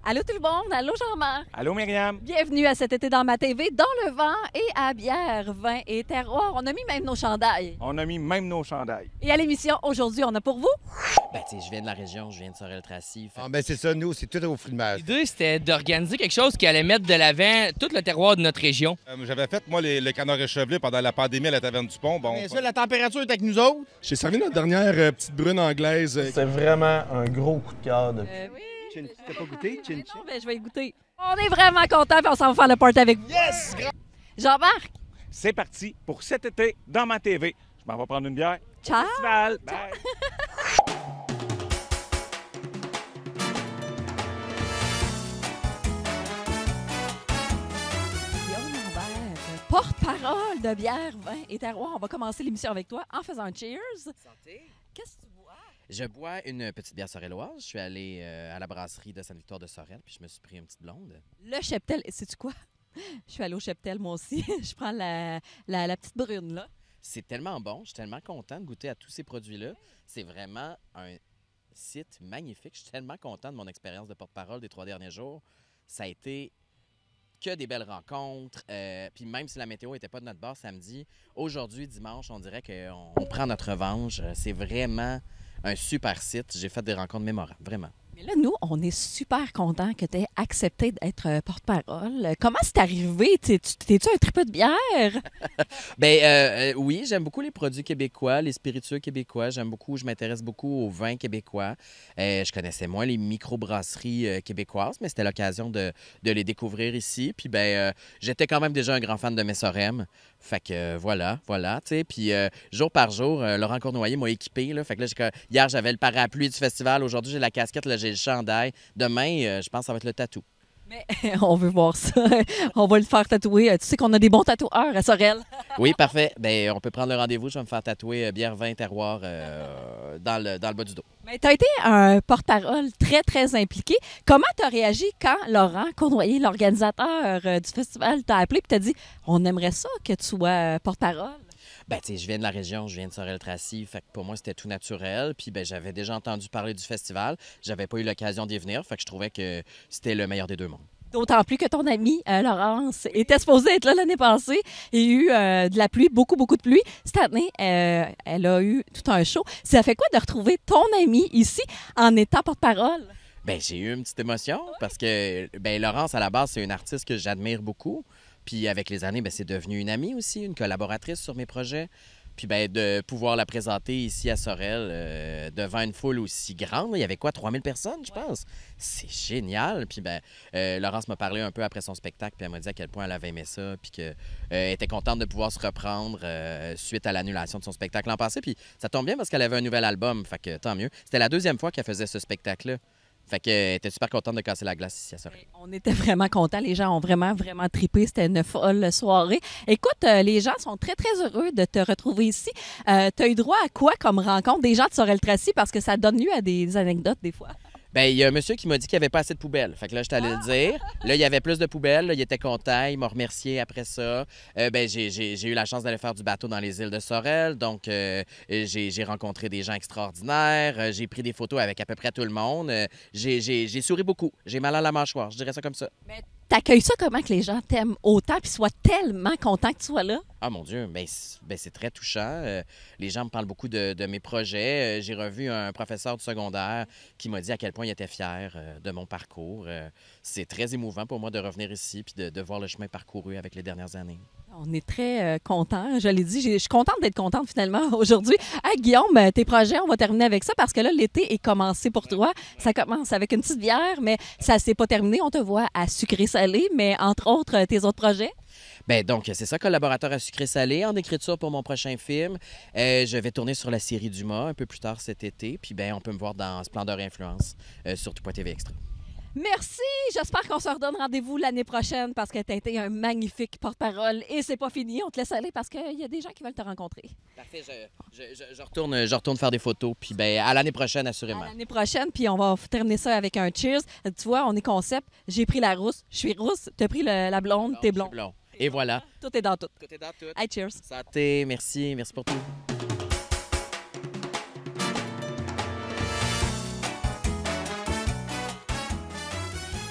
Allô tout le monde, allô Jean-Marc. Allô Myriam. Bienvenue à Cet été dans ma TV, dans le vent et à bière, vin et terroir. On a mis même nos chandails. On a mis même nos chandails. Et à l'émission, aujourd'hui, on a pour vous... Ben, tu sais, je viens de la région, je viens de Sorel-Tracy. Ah, ben c'est ça, nous, c'est tout au fromage. L'idée, c'était d'organiser quelque chose qui allait mettre de l'avant tout le terroir de notre région. J'avais fait, moi, le canard échevelé pendant la pandémie à la Taverne du Pont. Bon, Bien sûr, la température est avec nous autres. J'ai servi notre dernière petite brune anglaise. C'est vraiment un gros coup de cœur. oui. T'as pas goûté? Chin Non, ben, je vais y goûter. On est vraiment contents et on s'en va faire le party avec vous. Yes! Jean-Marc, C'est parti pour cet été dans ma TV. Je m'en vais prendre une bière. ciao! Festival. Bye. Guillaume Lambert, porte-parole de bière, vin et terroir. On va commencer l'émission avec toi en faisant un cheers. Santé. Qu'est-ce que tu bois? Je bois une petite bière sorelloise. Je suis allé à la brasserie de Sainte-Victoire de Sorel, puis je me suis pris une petite blonde. Le cheptel. Sais-tu quoi? Je suis allée au cheptel, moi aussi. Je prends la petite brune, là. C'est tellement bon. Je suis tellement content de goûter à tous ces produits-là. C'est vraiment un site magnifique. Je suis tellement content de mon expérience de porte-parole des 3 derniers jours. Ça a été que des belles rencontres. Puis même si la météo n'était pas de notre bord samedi, aujourd'hui, dimanche, on dirait qu'on prend notre revanche. C'est vraiment un super site. J'ai fait des rencontres mémorables, vraiment. Mais là, nous, on est super contents que tu aies accepté d'être porte-parole. Comment c'est arrivé? T'es-tu un tripeux de bière? Bien, oui, j'aime beaucoup les produits québécois, les spiritueux québécois. Je m'intéresse beaucoup aux vins québécois. Je connaissais moins les microbrasseries québécoises, mais c'était l'occasion de les découvrir ici. Puis, j'étais quand même déjà un grand fan de Messorem. Fait que voilà, tu sais. Puis, jour par jour, Laurent Cournoyer m'a équipé, là. Fait que là, hier, j'avais le parapluie du festival. Aujourd'hui, j'ai la casquette, là, j'ai le chandail. Demain, je pense que ça va être le tatou. Mais on veut voir ça. On va le faire tatouer. Tu sais qu'on a des bons tatoueurs à Sorel. Oui, parfait. Bien, on peut prendre le rendez-vous. Je vais me faire tatouer bière, vin, terroir dans le bas du dos. Mais tu as été un porte-parole très, très impliqué. Comment tu as réagi quand Laurent Cournoyer, l'organisateur du festival, t'a appelé et t'a dit « On aimerait ça que tu sois porte-parole ». Ben, tu sais, je viens de la région, je viens de Sorel-Tracy, fait que pour moi, c'était tout naturel. Puis, j'avais déjà entendu parler du festival. J'avais pas eu l'occasion d'y venir, fait que je trouvais que c'était le meilleur des deux mondes. D'autant plus que ton amie Laurence était supposée être là l'année passée. Il y a eu de la pluie, beaucoup, beaucoup de pluie. Cette année, elle a eu tout un show. Ça fait quoi de retrouver ton amie ici en étant porte-parole? Ben, j'ai eu une petite émotion parce que, Laurence, à la base, c'est une artiste que j'admire beaucoup. Puis avec les années, c'est devenu une amie aussi, une collaboratrice sur mes projets. Puis de pouvoir la présenter ici à Sorel devant une foule aussi grande, il y avait quoi, 3000 personnes, je pense? C'est génial. Puis Laurence m'a parlé un peu après son spectacle, puis elle m'a dit à quel point elle avait aimé ça, puis qu'elle était contente de pouvoir se reprendre suite à l'annulation de son spectacle l'an passé. Puis ça tombe bien parce qu'elle avait un nouvel album, fait que tant mieux. C'était la 2e fois qu'elle faisait ce spectacle-là. Fait qu'elle était super contente de casser la glace ici à Sorel. On était vraiment contents. Les gens ont vraiment, vraiment trippé. C'était une folle soirée. Écoute, les gens sont très, très heureux de te retrouver ici. Tu as eu droit à quoi comme rencontre des gens de Sorel-Tracy? Parce que ça donne lieu à des anecdotes des fois. Bien, il y a un monsieur qui m'a dit qu'il n'y avait pas assez de poubelles. Fait que là, j'étais allé le dire. Là, il y avait plus de poubelles. Là, il était content. Il m'a remercié après ça. J'ai eu la chance d'aller faire du bateau dans les îles de Sorel. Donc, j'ai rencontré des gens extraordinaires. J'ai pris des photos avec à peu près tout le monde. J'ai souri beaucoup. J'ai mal à la mâchoire. Je dirais ça comme ça. Mais t'accueilles ça comment que les gens t'aiment autant puis soient tellement contents que tu sois là? Ah, mon Dieu, c'est très touchant. Les gens me parlent beaucoup de mes projets. J'ai revu un professeur du secondaire qui m'a dit à quel point il était fier de mon parcours. C'est très émouvant pour moi de revenir ici puis de voir le chemin parcouru avec les dernières années. On est très contents. Je l'ai dit, je suis contente d'être contente finalement aujourd'hui. Guillaume, tes projets, on va terminer avec ça parce que là, l'été est commencé pour toi. Ça commence avec une petite bière, mais ça s'est pas terminé. On te voit à sucré-salé, mais entre autres, tes autres projets? Ben donc, c'est ça, collaborateur à sucré-salé en écriture pour mon prochain film. Je vais tourner sur la série Dumas un peu plus tard cet été. Puis ben, on peut me voir dans Splendeur et Influence sur tout.tv Extra. Merci! J'espère qu'on se redonne rendez-vous l'année prochaine parce que tu as été un magnifique porte-parole. Et c'est pas fini, on te laisse aller parce qu'il y a des gens qui veulent te rencontrer. Parfait, je retourne faire des photos. Puis ben, à l'année prochaine, assurément. À l'année prochaine, puis on va terminer ça avec un cheers. Tu vois, on est concept. J'ai pris la rousse, je suis rousse. Tu as pris la blonde, t'es blond. Blond. Et voilà. Tout est dans tout. Tout est dans tout. Hey, cheers! Santé, merci pour tout.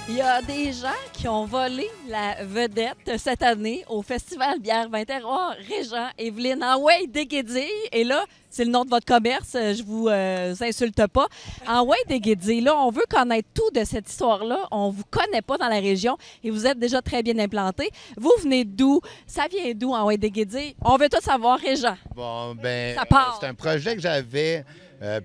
Il y a des gens qui ont volé la vedette cette année au Festival Bière 20 Terroirs Régent Evelyne Enway Déguédille. Et là, c'est le nom de votre commerce, je vous insulte pas. Enway Déguédille, là, on veut connaître tout de cette histoire-là. On vous connaît pas dans la région et vous êtes déjà très bien implanté. Vous venez d'où? Ça vient d'où, Enway Déguédille? On veut tout savoir, Régent. Bon, ben, Ça part. c'est un projet que j'avais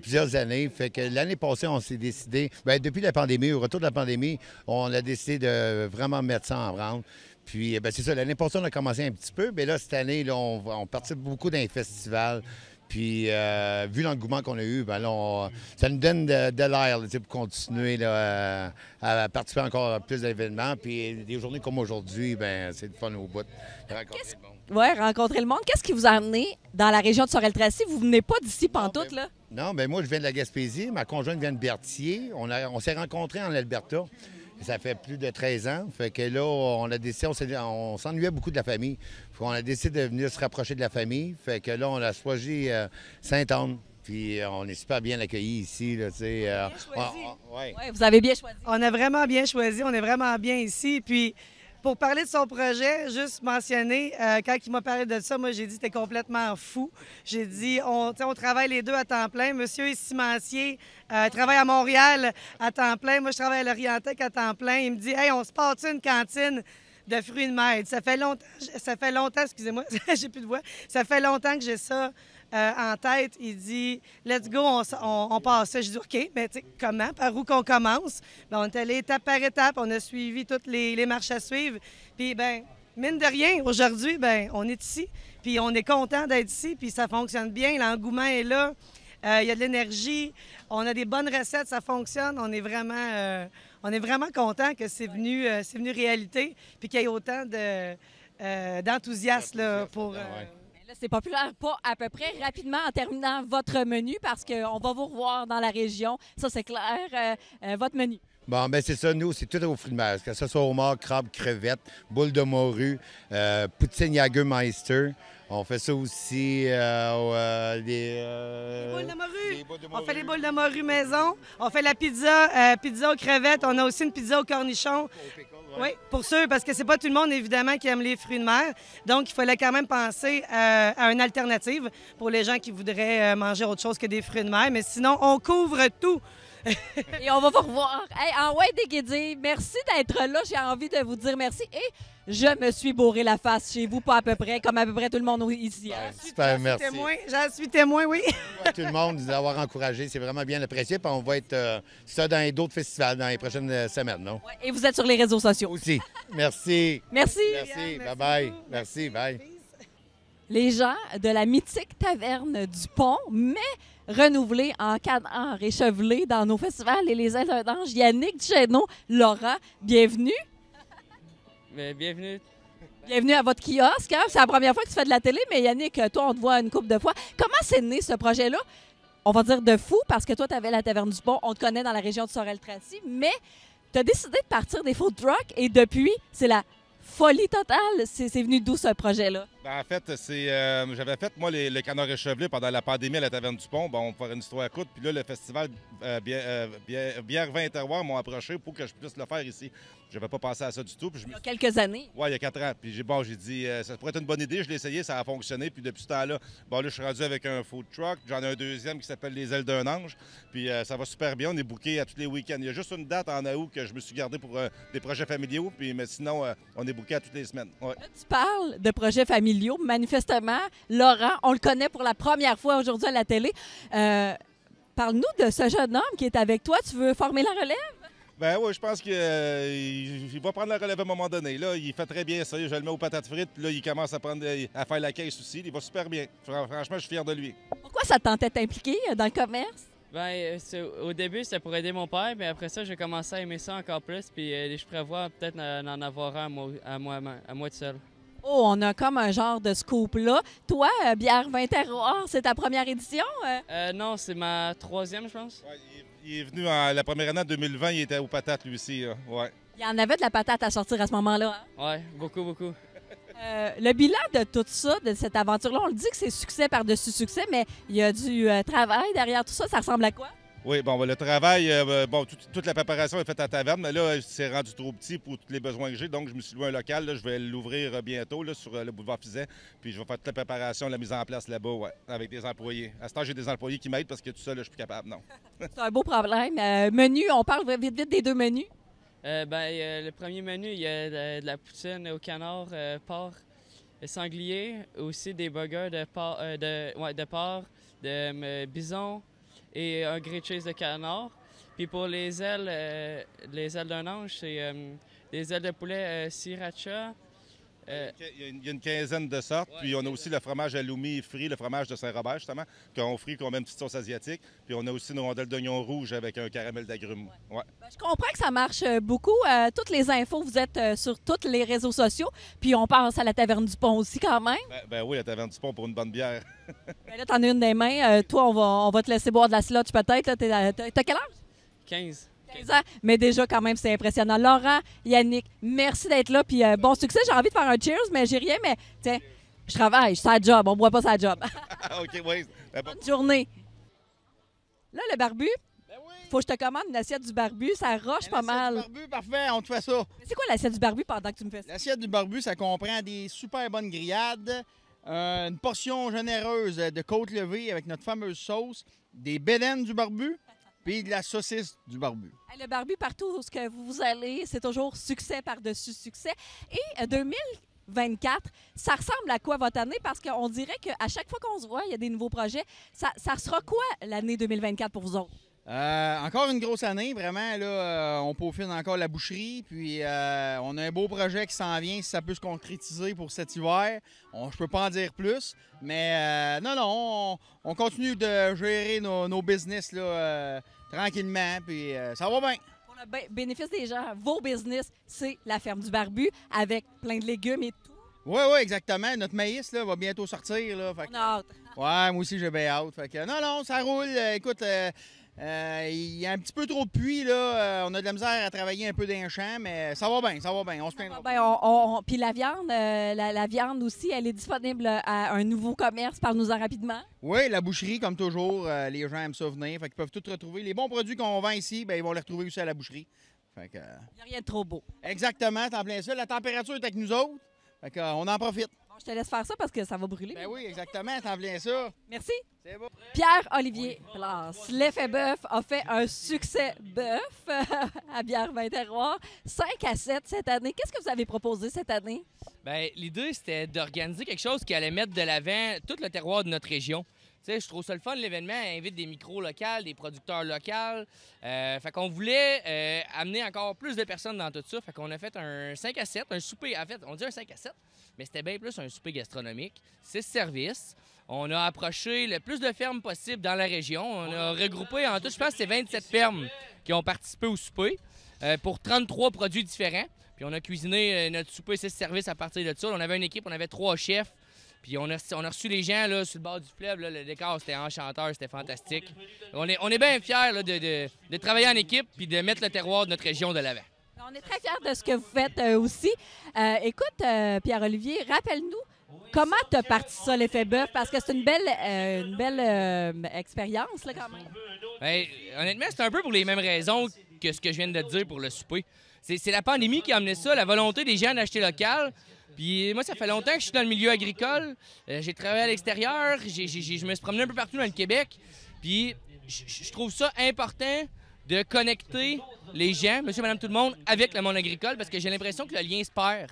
plusieurs années. Fait que l'année passée, on s'est décidé, ben, depuis la pandémie, au retour de la pandémie, on a décidé de vraiment mettre ça en branle. Puis, ben, c'est ça, l'année passée, on a commencé un petit peu, mais là, cette année, là, on participe beaucoup dans les festivals. Puis, vu l'engouement qu'on a eu, ben là, ça nous donne de l'air là, pour continuer là, à participer encore à plus d'événements. Puis, des journées comme aujourd'hui, ben c'est le fun au bout de rencontrer le monde. Oui, rencontrer le monde. Qu'est-ce qui vous a amené dans la région de Sorel-Tracy? Vous venez pas d'ici pantoute, là? Non, bien moi, je viens de la Gaspésie. Ma conjointe vient de Berthier. On s'est rencontrés en Alberta. Ça fait plus de 13 ans. Fait que là, on a décidé, on s'ennuyait beaucoup de la famille. On a décidé de venir se rapprocher de la famille. Fait que là, on a choisi Sainte-Anne. Puis on est super bien accueillis ici. Là, Bien choisi. Ouais, vous avez bien choisi. On a vraiment bien choisi. On est vraiment bien ici. Puis pour parler de son projet, juste mentionner, quand il m'a parlé de ça, moi, j'ai dit que c'était complètement fou. J'ai dit, on travaille les deux à temps plein. Monsieur est cimencier, travaille à Montréal à temps plein. Moi, je travaille à l'Orientec à temps plein. Il me dit, hey, on se part une cantine de fruits de mer. Ça fait longtemps, excusez-moi, j'ai plus de voix. Ça fait longtemps que j'ai ça en tête. Il dit, let's go, on passe ça. J'ai dit, OK, mais tu sais, comment, par où qu'on commence? Bien, on est allé étape par étape, on a suivi toutes les marches à suivre. Puis, ben mine de rien, aujourd'hui, ben on est ici, puis on est content d'être ici, puis ça fonctionne bien, l'engouement est là, il y a de l'énergie, on a des bonnes recettes, ça fonctionne, on est vraiment content que c'est venu réalité, puis qu'il y ait autant d'enthousiasme là, pour... Là, c'est populaire, pas à peu près. Rapidement, en terminant votre menu, parce qu'on va vous revoir dans la région. Ça, c'est clair. Votre menu. Bon, ben c'est ça. Nous, c'est tout aux fruits de mer. Que ce soit homard, crabe, crevette, boule de morue, poutine Jagermeister. On fait ça aussi, les boules de morue. On fait les boules de morue maison. On fait la pizza aux crevettes. On a aussi une pizza aux cornichons. Oui, pour sûr, parce que c'est pas tout le monde, évidemment, qui aime les fruits de mer. Donc, il fallait quand même penser à une alternative pour les gens qui voudraient manger autre chose que des fruits de mer. Mais sinon, on couvre tout. Et on va vous revoir. Hey, Enway Déguédille, merci d'être là. J'ai envie de vous dire merci. Et je me suis bourré la face chez vous, pas à peu près, comme à peu près tout le monde ici. Hein? Super, merci. J'en suis témoin, oui. Tout le monde nous avoir encouragé, c'est vraiment bien apprécié. Puis on va être ça dans d'autres festivals dans les prochaines semaines, non? Ouais, et vous êtes sur les réseaux sociaux. Aussi. Merci. Merci. Merci. Bye-bye. Merci. Bye. Les gens de la mythique taverne du Pont, mais renouvelés en canard échevelé dans nos festivals et les ailes d'ange. Yannick Duchesneau, Laurent, bienvenue. Bienvenue. Bienvenue à votre kiosque. Hein? C'est la première fois que tu fais de la télé, mais Yannick, toi, on te voit une couple de fois. Comment c'est né ce projet-là? On va dire de fou, parce que toi, tu avais la taverne du Pont, on te connaît dans la région de Sorel-Tracy, mais tu as décidé de partir des food trucks et depuis, c'est la folie totale. C'est venu d'où ce projet-là? Ben, en fait, j'avais fait, moi, le canard échevelé pendant la pandémie à la Taverne du Pont. Bon, pour faire une histoire courte. Puis là, le festival Bière, Vin et Terroir m'ont approché pour que je puisse le faire ici. Je n'avais pas pensé à ça du tout. Puis Il y a quelques années. Oui, il y a 4 ans. Puis j'ai dit, ça pourrait être une bonne idée. Je l'ai essayé, ça a fonctionné. Puis depuis ce temps-là, là, je suis rendu avec un food truck. J'en ai un deuxième qui s'appelle Les Ailes d'un Ange. Puis ça va super bien. On est booké à tous les week-ends. Il y a juste une date en août que je me suis gardé pour des projets familiaux. Puis, mais sinon, on est booké à toutes les semaines. Ouais. Là, tu parles de projets familiaux. Manifestement, Laurent, on le connaît pour la première fois aujourd'hui à la télé. Parle-nous de ce jeune homme qui est avec toi. Tu veux former la relève? Ben oui, je pense qu'il va prendre la relève à un moment donné. Là, il fait très bien ça. Je le mets aux patates frites. Puis là, il commence à faire la caisse aussi. Il va super bien. Franchement, je suis fier de lui. Pourquoi ça te tentait de t'impliquer dans le commerce? Ben, au début, c'était pour aider mon père, mais après ça, j'ai commencé à aimer ça encore plus, puis je prévois peut-être en avoir un à moi tout seul. Oh, on a comme un genre de scoop là. Toi, Bière Vin Terroir, c'est ta première édition? Non, c'est ma 3e, je pense. Ouais, il est venu la première année en 2020. Il était aux patates, lui aussi. Là. Ouais. Il y en avait de la patate à sortir à ce moment-là. Hein? Ouais, beaucoup, beaucoup. Le bilan de tout ça, de cette aventure-là, on le dit que c'est succès par-dessus succès, mais il y a du travail derrière tout ça. Ça ressemble à quoi? Oui, bon, le travail, toute la préparation est faite à la taverne, mais là, c'est rendu trop petit pour tous les besoins que j'ai. Donc, je me suis loué un local. Là, je vais l'ouvrir bientôt là, sur le boulevard Fizet. Puis, je vais faire toute la préparation, la mise en place là-bas, ouais, avec des employés. À ce temps, j'ai des employés qui m'aident parce que tout seul, là, je suis plus capable, non. C'est un beau problème. Menu, on parle vite des deux menus. Le premier menu, il y a de la poutine au canard, porc, sanglier, aussi des burgers de porc, de bison et un grilled cheese de canard. Puis pour les ailes d'un ange, c'est des ailes de poulet sriracha. Il y a une quinzaine de sortes. Ouais, puis on a aussi le fromage halloumi frit, le fromage de Saint-Robert, justement, qu'on frit, qu'on met une petite sauce asiatique. Puis on a aussi nos rondelles d'oignon rouge avec un caramel d'agrumes. Ouais. Ouais. Je comprends que ça marche beaucoup. Toutes les infos, vous êtes sur tous les réseaux sociaux. Puis on pense à la Taverne du Pont aussi quand même. Ben oui, la Taverne du Pont pour une bonne bière. Ben là, t'en as une des mains. Toi, on va te laisser boire de la slotch peut-être. T'as quel âge? 15. 15 ans, mais déjà, quand même, c'est impressionnant. Laurent, Yannick, merci d'être là. Puis bon succès. J'ai envie de faire un cheers, mais j'ai rien. Mais tiens, je travaille, je suis à la job. On boit pas sa job. OK, oui. Bonne journée. Là, le barbu, ben oui. Faut que je te commande une assiette du barbu. Ça roche pas mal. L'assiette du barbu, parfait, on te fait ça. C'est quoi l'assiette du barbu pendant que tu me fais ça? L'assiette du barbu, ça comprend des super bonnes grillades, une portion généreuse de côte levée avec notre fameuse sauce, des bédaines du barbu, puis de la saucisse du barbu. Le barbu, partout où que vous allez, c'est toujours succès par-dessus succès. Et 2024, ça ressemble à quoi votre année? Parce qu'on dirait qu'à chaque fois qu'on se voit, il y a des nouveaux projets. Ça sera quoi l'année 2024 pour vous autres? Encore une grosse année, vraiment. Là, on peaufine encore la boucherie. Puis on a un beau projet qui s'en vient, si ça peut se concrétiser pour cet hiver. Je peux pas en dire plus. Mais non, on continue de gérer nos business là, tranquillement. Puis ça va bien. Pour le bénéfice des gens, vos business, c'est la ferme du barbu avec plein de légumes et tout. Oui, exactement. Notre maïs là, va bientôt sortir. Là, fait on a hâte. Ouais, moi aussi, j'ai bien hâte. Fait que, non, ça roule. Écoute, il y a un petit peu trop de pluie, là. On a de la misère à travailler un peu dans les champs, mais ça va bien. On se plaindra. Puis la viande, la viande aussi, elle est disponible à un nouveau commerce. Parle-nous-en rapidement. Oui, la boucherie, comme toujours, les gens aiment ça venir. Fait qu'ils peuvent tout retrouver. Les bons produits qu'on vend ici, ils vont les retrouver aussi à la boucherie. Fait que, il n'y a rien de trop beau. Exactement, t'en plein ça. La température est avec nous autres. Fait qu'on en profite. Bon, je te laisse faire ça parce que ça va brûler. Ben oui, exactement, t'en plein ça. Merci. C'est bon. Pierre-Olivier Place, l'effet bœuf a fait un succès bœuf à Bière Vin Terroir. 5-7 cette année. Qu'est-ce que vous avez proposé cette année? Bien, l'idée, c'était d'organiser quelque chose qui allait mettre de l'avant tout le terroir de notre région. Tu sais, je trouve ça le fun, l'événement. Elle invite des micros locaux, des producteurs locaux. Fait qu'on voulait amener encore plus de personnes dans tout ça. Fait qu'on a fait un 5-7, un souper. En fait, on dit un 5-7, mais c'était bien plus un souper gastronomique. 6 services. On a approché le plus de fermes possible dans la région. On a regroupé, en tout, je pense que c'est 27 fermes qui ont participé au souper pour 33 produits différents. Puis on a cuisiné notre souper 6 services à partir de ça. On avait une équipe, on avait 3 chefs. Puis on a reçu les gens là, sur le bord du fleuve. Là, le décor, c'était enchanteur, c'était fantastique. On est bien fiers là, de travailler en équipe puis de mettre le terroir de notre région de l'avant. On est très fiers de ce que vous faites aussi. Écoute, Pierre-Olivier, rappelle-nous Comment t'as parti ça, l'effet bœuf? Parce que c'est une belle expérience, là, quand même. Ben, honnêtement, c'est un peu pour les mêmes raisons que ce que je viens de te dire pour le souper. C'est la pandémie qui a amené ça, la volonté des gens d'acheter local. Puis moi, ça fait longtemps que je suis dans le milieu agricole. J'ai travaillé à l'extérieur, je me suis promené un peu partout dans le Québec. Puis je trouve ça important de connecter les gens, monsieur, madame, tout le monde, avec le monde agricole parce que j'ai l'impression que le lien se perd.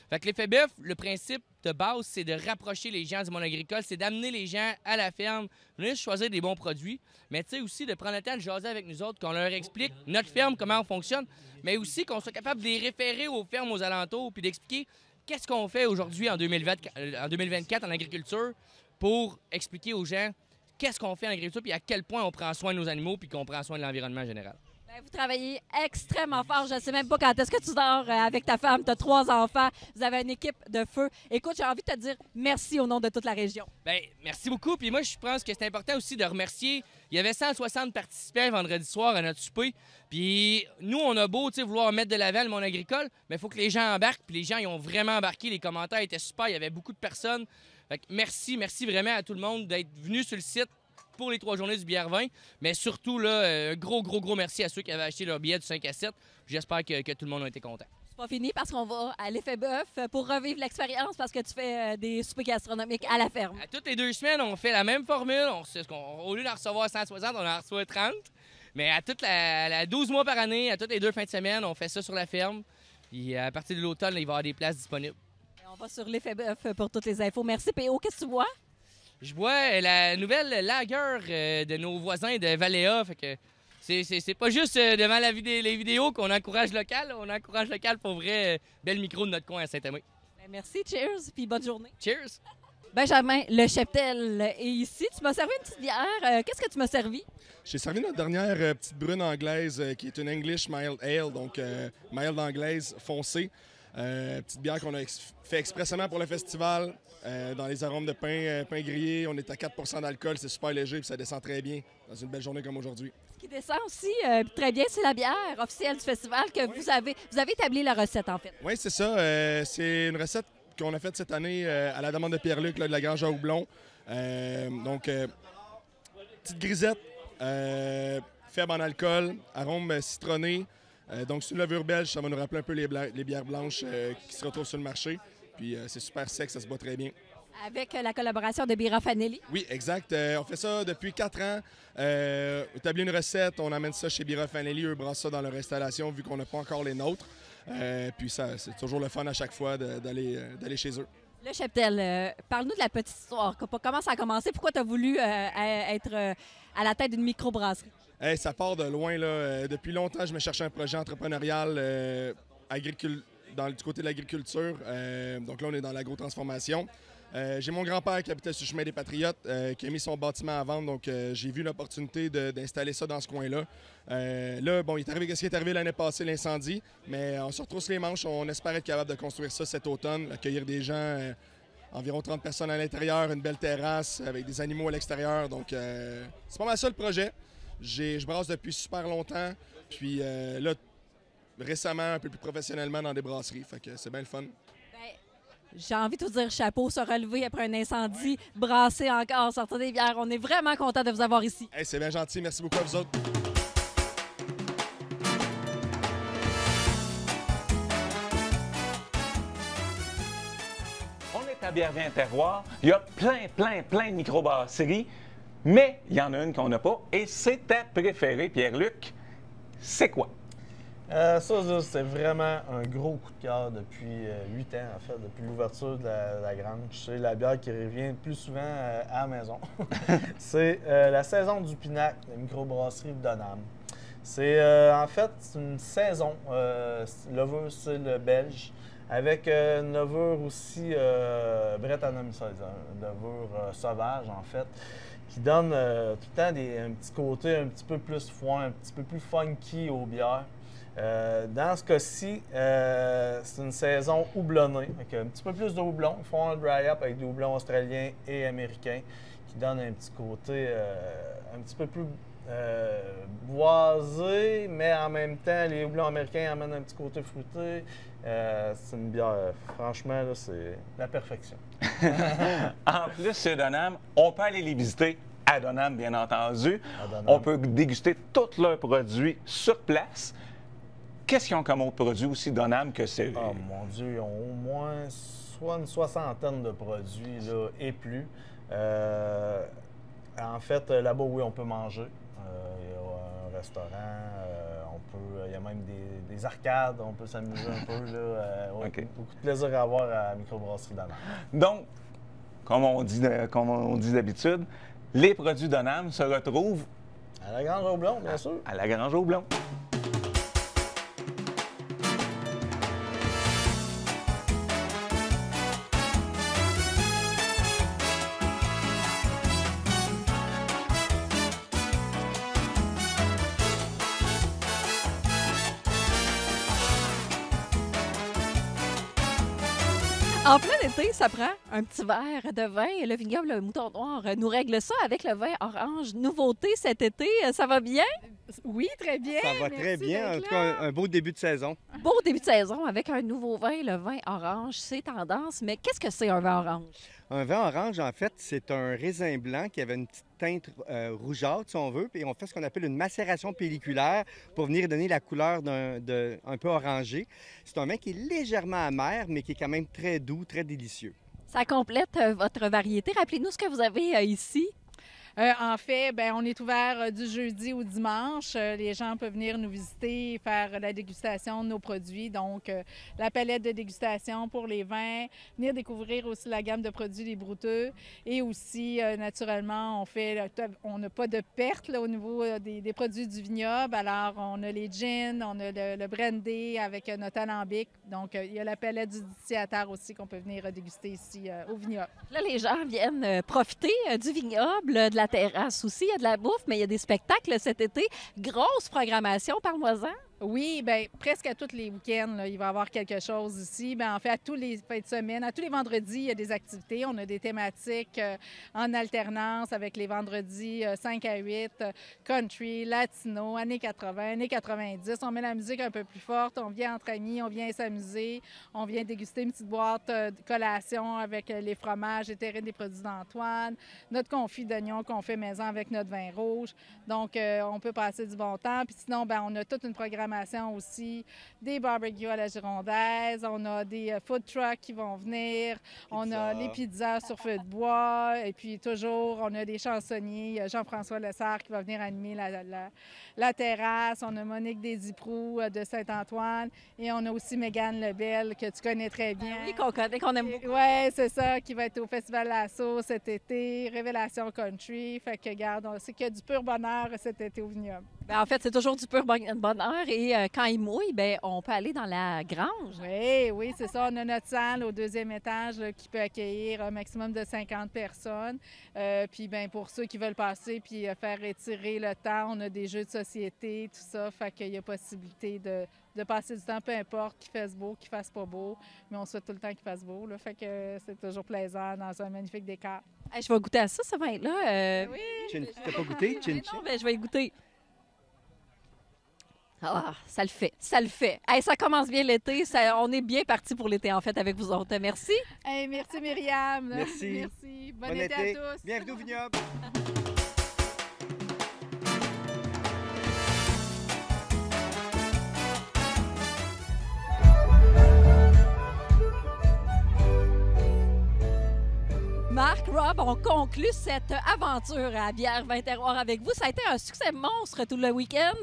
Fait que l'effet bœuf, le principe de base, c'est de rapprocher les gens du monde agricole, c'est d'amener les gens à la ferme, venir choisir des bons produits, mais tu sais aussi de prendre le temps de jaser avec nous autres, qu'on leur explique notre ferme, comment on fonctionne, mais aussi qu'on soit capable de les référer aux fermes aux alentours puis d'expliquer qu'est-ce qu'on fait aujourd'hui en 2024 en agriculture pour expliquer aux gens qu'est-ce qu'on fait en agriculture puis à quel point on prend soin de nos animaux puis qu'on prend soin de l'environnement en général. Bien, vous travaillez extrêmement fort. Je ne sais même pas quand est-ce que tu dors avec ta femme. Tu as 3 enfants. Vous avez une équipe de feu. Écoute, j'ai envie de te dire merci au nom de toute la région. Bien, merci beaucoup. Puis moi, je pense que c'est important aussi de remercier. Il y avait 160 participants vendredi soir à notre souper. Puis nous, on a beau vouloir mettre de l'avant le monde agricole, mais il faut que les gens embarquent. Puis les gens, ils ont vraiment embarqué. Les commentaires étaient super. Il y avait beaucoup de personnes. Fait que merci vraiment à tout le monde d'être venus sur le site pour les 3 journées du bière-vin. Mais surtout, là, un gros merci à ceux qui avaient acheté leur billet du 5 à 7. J'espère que tout le monde a été content. C'est pas fini parce qu'on va à l'effet bœuf pour revivre l'expérience parce que tu fais des soupers gastronomiques à la ferme. À toutes les 2 semaines, on fait la même formule. Au lieu d'en recevoir 160, on en reçoit 30. Mais à toute la 12 mois par année, à toutes les 2 fins de semaine, on fait ça sur la ferme. Et à partir de l'automne, il va y avoir des places disponibles. Et on va sur l'effet bœuf pour toutes les infos. Merci, PO. Qu'est-ce que tu bois? Je bois la nouvelle lager de nos voisins de Valéa. Fait que c'est pas juste devant les vidéos qu'on encourage local. On encourage local pour vrai. Bel micro de notre coin à Saint-Aimé. Merci, cheers, puis bonne journée. Cheers! Benjamin, le cheptel est ici. Tu m'as servi une petite bière. Qu'est-ce que tu m'as servi? J'ai servi notre dernière petite brune anglaise qui est une English Mild Ale, donc mild anglaise foncée. Petite bière qu'on a fait expressément pour le festival, dans les arômes de pain grillé. On est à 4 d'alcool, c'est super léger puis ça descend très bien dans une belle journée comme aujourd'hui. Ce qui descend aussi très bien, c'est la bière officielle du festival que vous avez établi la recette en fait. Oui, c'est ça. C'est une recette qu'on a faite cette année à la demande de Pierre-Luc là, de la Grange à Houblon. Petite grisette, faible en alcool, arôme citronné. Donc, c'est une levure belge, ça va nous rappeler un peu les bières blanches qui se retrouvent sur le marché. Puis, c'est super sec, ça se boit très bien. Avec la collaboration de Bira Fanelli. Oui, exact. On fait ça depuis 4 ans. Établit une recette, on amène ça chez Bira Fanelli. Eux brassent ça dans leur installation vu qu'on n'a pas encore les nôtres. Puis, ça, c'est toujours le fun à chaque fois d'aller chez eux. Le cheptel, parle-nous de la petite histoire. Comment ça a commencé? Pourquoi tu as voulu être à la tête d'une microbrasserie? Hey, ça part de loin. Là. Depuis longtemps, je me cherchais un projet entrepreneurial du côté de l'agriculture. Donc là, on est dans l'agro-transformation. J'ai mon grand-père qui habitait sur le chemin des Patriotes, qui a mis son bâtiment à vendre. Donc, j'ai vu l'opportunité d'installer ça dans ce coin-là. Là, bon, ce qui est arrivé l'année passée, l'incendie. Mais on se retrousse les manches. On espère être capable de construire ça cet automne, accueillir des gens, environ 30 personnes à l'intérieur, une belle terrasse avec des animaux à l'extérieur. Donc, c'est pas mal ça le projet. Je brasse depuis super longtemps. Puis là, récemment, un peu plus professionnellement dans des brasseries. Fait que c'est bien le fun. J'ai envie de te dire chapeau, se relever après un incendie, brasser encore, sortir des bières. On est vraiment content de vous avoir ici. Hey, c'est bien gentil. Merci beaucoup à vous autres. On est à Bière-Vin Terroir. Il y a plein de microbrasseries, mais il y en a une qu'on n'a pas, et c'est ta préférée, Pierre-Luc. C'est quoi? Ça, c'est vraiment un gros coup de cœur depuis 8 ans, en fait, depuis l'ouverture de la grange. C'est la bière qui revient le plus souvent à la maison. C'est la saison du Pinac, la microbrasserie de Donham. C'est en fait une saison, levure style belge, avec une levure aussi brettanomyces, une levure sauvage, en fait, qui donne tout le temps un petit côté un petit peu plus foin, un petit peu plus funky aux bières. Dans ce cas-ci, c'est une saison houblonnée, avec un petit peu plus de houblon. Ils font un dry-up avec des houblons australiens et américains qui donnent un petit côté un petit peu plus boisé, mais en même temps, les houblons américains amènent un petit côté fruité. C'est une bière, franchement, là, c'est la perfection. En plus, chez Donham, on peut aller les visiter à Donham, bien entendu. À Donham. On peut déguster tous leurs produits sur place. Qu'est-ce qu'ils ont comme autre produit aussi, Donham, que c'est... Oh mon Dieu, ils ont au moins soit une soixantaine de produits là, et plus. En fait, là-bas, oui, on peut manger. Il y a un restaurant, il y a même des arcades, on peut s'amuser un peu. Là, OK. Beaucoup de plaisir à avoir à la microbrasserie Donham. Donc, comme on dit d'habitude, les produits Donham se retrouvent À la Grange au Blond, bien sûr. à la Grange au Blond. En plein été, ça prend un petit verre de vin. Et le vignoble le Mouton Noir nous règle ça avec le vin orange. Nouveauté cet été, ça va bien? Oui, très bien. Ça va très bien. En tout cas, un beau début de saison. Beau début de saison avec un nouveau vin, le vin orange. C'est tendance, mais qu'est-ce que c'est un vin orange? Un vin orange, en fait, c'est un raisin blanc qui avait une petite teinte rougeâtre, si on veut, puis on fait ce qu'on appelle une macération pelliculaire pour venir donner la couleur un peu orangé. C'est un vin qui est légèrement amer, mais qui est quand même très doux, très délicieux. Ça complète votre variété. Rappelez-nous ce que vous avez ici. En fait, on est ouvert du jeudi au dimanche. Les gens peuvent venir nous visiter, faire la dégustation de nos produits. Donc, la palette de dégustation pour les vins, venir découvrir aussi la gamme de produits des brouteux. Et aussi, naturellement, on n'a pas de perte là, au niveau des produits du vignoble. Alors, on a les gins, on a le brandy avec notre alambic. Donc, il y a la palette du distillataire aussi qu'on peut venir déguster ici au vignoble. Là, les gens viennent profiter du vignoble, de la terrasse aussi. Il y a de la bouffe, mais il y a des spectacles cet été. Grosse programmation, parle-moi-en. Oui, bien, presque à tous les week-ends, là, il va y avoir quelque chose ici. Bien, en fait, à tous les fins de semaine, à tous les vendredis, il y a des activités. On a des thématiques en alternance avec les vendredis 5 à 8, country, latino, années 80, années 90. On met la musique un peu plus forte. On vient entre amis, on vient s'amuser. On vient déguster une petite boîte de collation avec les fromages et terrines des produits d'Antoine, notre confit d'oignon qu'on fait maison avec notre vin rouge. Donc, on peut passer du bon temps. Puis sinon, bien, on a toute une programmation aussi, des barbecues à la girondaise, on a des food trucks qui vont venir, on a les pizzas sur feu de bois, et puis toujours, on a des chansonniers, Jean-François Lessard qui va venir animer la terrasse, on a Monique Desiproux de Saint-Antoine, et on a aussi Mégane Lebel, que tu connais très bien. Oui, qu'on connaît, qu'on aime beaucoup. Oui, c'est ça, qui va être au Festival Lasso cet été, Révélation Country, fait que, regarde, c'est qu'il y a du pur bonheur cet été au vignoble. Bien, en fait, c'est toujours du pur bonheur et quand il mouille, bien, on peut aller dans la grange. Oui, c'est ça. On a notre salle au 2e étage là, qui peut accueillir un maximum de 50 personnes. Puis bien, pour ceux qui veulent passer puis faire étirer le temps, on a des jeux de société, tout ça. Fait qu'il y a possibilité de passer du temps, peu importe qu'il fasse beau, qu'il fasse pas beau. Mais on souhaite tout le temps qu'il fasse beau. Là. Fait que c'est toujours plaisant dans un magnifique décor. Hey, je vais goûter à ça, ce vin-là. Oui. Tu n'as pas goûté? Non, bien, je vais y goûter. Ah, ça le fait, ça le fait. Hey, ça commence bien l'été, on est bien parti pour l'été en fait avec vous autres. Merci. Hey, merci Myriam. Merci. Merci. Bon été à tous. Bienvenue au vignoble. Marc, Rob, on conclut cette aventure à Bière Vin Terroir avec vous. Ça a été un succès monstre tout le week-end,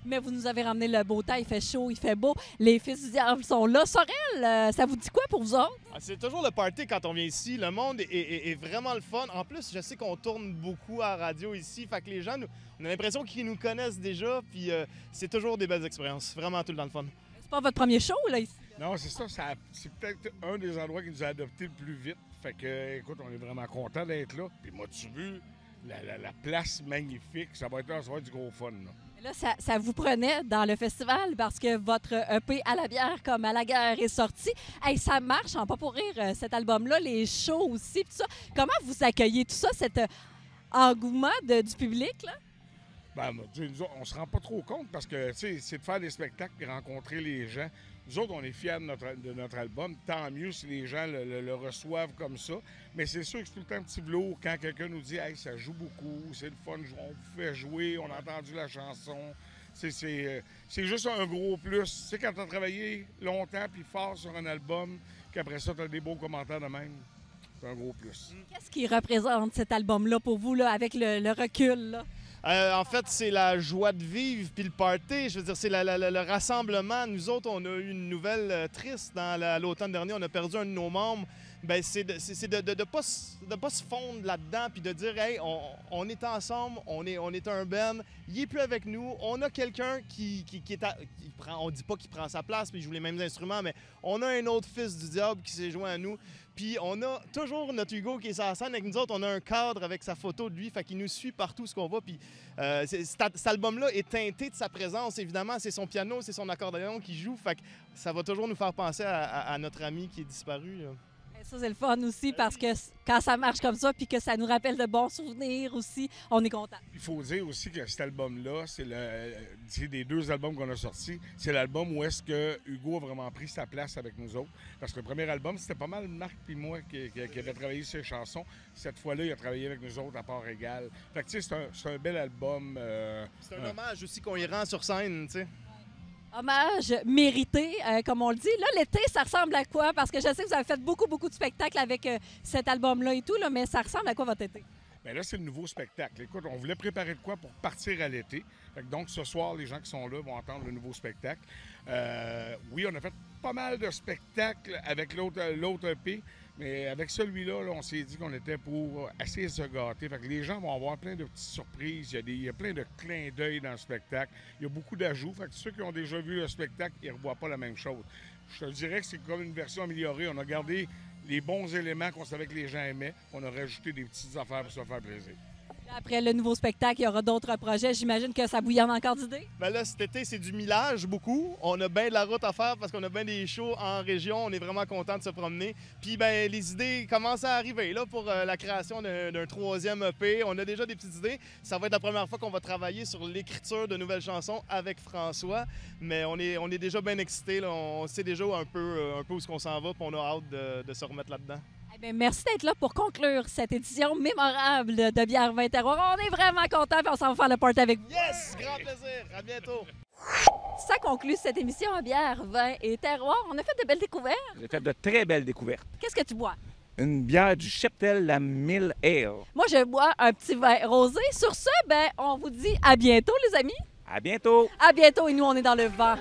mais vous nous avez ramené le beau temps. Il fait chaud, il fait beau. Les fils du diable sont là. Sorel, ça vous dit quoi pour vous autres? C'est toujours le party quand on vient ici. Le monde est vraiment le fun. En plus, je sais qu'on tourne beaucoup à la radio ici. Fait que les gens, on a l'impression qu'ils nous connaissent déjà. Puis c'est toujours des belles expériences. Vraiment tout le temps le fun. C'est pas votre premier show, là, ici? Non, c'est ça. C'est peut-être un des endroits qui nous a adoptés le plus vite. Fait que, écoute, on est vraiment content d'être là. Puis m'as-tu vu, la place magnifique, ça va être du gros fun, là. Là, ça vous prenait dans le festival parce que votre EP à la bière comme à la guerre est sorti. Hey, ça marche, en pas pour rire, cet album-là, les shows aussi, tout ça. Comment vous accueillez tout ça, cet engouement du public, là? Ben, nous autres, on se rend pas trop compte parce que, tu sais, c'est de faire des spectacles et rencontrer les gens. Nous autres, on est fiers de notre album. Tant mieux si les gens le reçoivent comme ça. Mais c'est sûr que c'est tout le temps un petit velours quand quelqu'un nous dit « Hey, ça joue beaucoup, c'est le fun, on vous fait jouer, on a entendu la chanson. » C'est juste un gros plus. Tu sais, quand tu as travaillé longtemps puis fort sur un album, qu'après ça, tu as des beaux commentaires de même, c'est un gros plus. Qu'est-ce qui représente cet album-là pour vous, là, avec le recul? Là? En fait, c'est la joie de vivre puis le party. Je veux dire, c'est le rassemblement. Nous autres, on a eu une nouvelle triste dans l'automne dernier. On a perdu un de nos membres. Bien, c'est de ne pas se fondre là-dedans puis de dire « Hey, on est ensemble, on est un band, il n'est plus avec nous, on a quelqu'un qui prend, on dit pas qu'il prend sa place puis il joue les mêmes instruments, mais on a un autre fils du diable qui s'est joint à nous. Puis on a toujours notre Hugo qui est sur la scène avec nous autres. On a un cadre avec sa photo de lui, fait qu'il nous suit partout ce qu'on va. Puis cet album-là est teinté de sa présence, évidemment. C'est son piano, c'est son accordéon qui joue. Fait que ça va toujours nous faire penser à notre ami qui est disparu, là. Ça, c'est le fun aussi parce que quand ça marche comme ça puis que ça nous rappelle de bons souvenirs aussi, on est content. Il faut dire aussi que cet album-là, c'est des 2 albums qu'on a sortis, c'est l'album où est-ce que Hugo a vraiment pris sa place avec nous autres. Parce que le premier album, c'était pas mal Marc puis moi qui avait travaillé sur les chansons. Cette fois-là, il a travaillé avec nous autres à part égale. Fait que tu sais, c'est un bel album. C'est un hommage aussi qu'on y rend sur scène, tu sais. Hommage mérité, comme on le dit. Là, l'été, ça ressemble à quoi? Parce que je sais que vous avez fait beaucoup de spectacles avec cet album-là et tout, là, mais ça ressemble à quoi votre été? Bien là, c'est le nouveau spectacle. Écoute, on voulait préparer de quoi pour partir à l'été. Donc, ce soir, les gens qui sont là vont entendre le nouveau spectacle. Oui, on a fait pas mal de spectacles avec l'autre EP, mais avec celui-là, là, on s'est dit qu'on était pour essayer de se gâter. Fait que les gens vont avoir plein de petites surprises. Il y a plein de clins d'œil dans le spectacle. Il y a beaucoup d'ajouts. Fait que ceux qui ont déjà vu le spectacle, ils ne revoient pas la même chose. Je te dirais que c'est comme une version améliorée. On a gardé les bons éléments qu'on savait que les gens aimaient. On a rajouté des petites affaires pour se faire plaisir. Après le nouveau spectacle, il y aura d'autres projets. J'imagine que ça bouillonne encore d'idées? Bien là, cet été, c'est du millage, beaucoup. On a bien de la route à faire parce qu'on a bien des shows en région. On est vraiment content de se promener. Puis bien, les idées commencent à arriver là, pour la création d'un 3e EP. On a déjà des petites idées. Ça va être la première fois qu'on va travailler sur l'écriture de nouvelles chansons avec François. Mais on est déjà bien excités. Là. On sait déjà un peu où on s'en va. Puis on a hâte de se remettre là-dedans. Bien, merci d'être là pour conclure cette édition mémorable de Bière Vin Terroir. On est vraiment contents et on s'en va faire le party avec vous. Yes! Grand plaisir! À bientôt! Ça conclut cette émission à Bière, Vin et Terroir. On a fait de belles découvertes. J'ai fait de très belles découvertes. Qu'est-ce que tu bois? Une bière du Cheptel, la Mill Ale. Moi, je bois un petit vin rosé. Sur ce, ben, on vous dit à bientôt, les amis. À bientôt! À bientôt et nous, on est dans le vent.